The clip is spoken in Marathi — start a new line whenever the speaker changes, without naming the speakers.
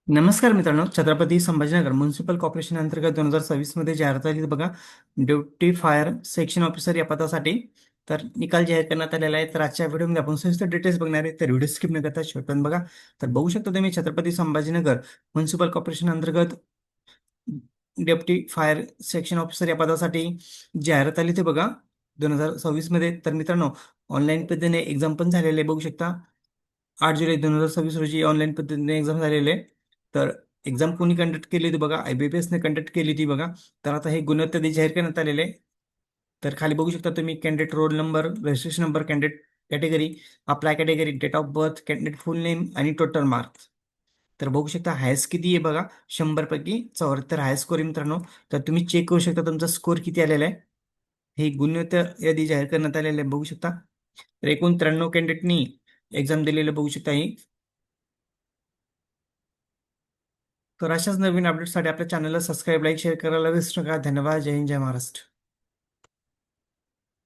नमस्कार मित्रांनो, छत्रपती संभाजीनगर म्युन्सिपल कॉर्पोरेशन अंतर्गत 2026 मध्ये जाहिरात आली बघा. ड्युटी फायर सेक्शन ऑफिसर या पदासाठी तर निकाल जाहीर करण्यात आलेला आहे. तर आजच्या व्हिडिओमध्ये आपण सविस्तर डिटेल्स बघणार आहे. तर व्हिडिओ स्किप न करता शेवटपर्यंत बघा. तर बघू शकता तुम्ही छत्रपती संभाजीनगर म्युन्सिपल कॉर्पोरेशन अंतर्गत डेप्टी फायर सेक्शन ऑफिसर या पदासाठी जाहिरात आली ते बघा 2026 मध्ये. तर मित्रांनो, ऑनलाईन पद्धतीने एक्झाम पण झालेले बघू शकता. 8 जुलै 2026 रोजी ऑनलाईन पद्धतीने एक्झाम झालेले आहे. तर एक्झाम कोणी कंडक्ट केली होती बघा, IBPS ने कंडक्ट केली होती बघा. तर आता हे गुणवत्ता जाहीर करण्यात आलेले आहे. तर खाली बघू शकता तुम्ही candidate roll number, registration number, candidate category, apply category, date of birth, candidate full name आणि टोटल मार्क्स. तर बघू शकता हायस्ट किती आहे बघा, 100 पैकी 74 हाय स्कोर आहे मित्रांनो. तर तुम्ही चेक करू शकता तुमचा स्कोर किती आलेला आहे. हे गुणवत्ता यादी जाहीर करण्यात आलेले आहे बघू शकता. तर एकूण 93 कॅन्डिडेटनी एक्झाम दिलेलं बघू शकता. ही तर अशाच नवीन अपडेटसाठी आपल्या चॅनलला सबस्क्राईब, लाईक, शेअर करायला विसरू नका. धन्यवाद. जय हिंद, जय महाराष्ट्र.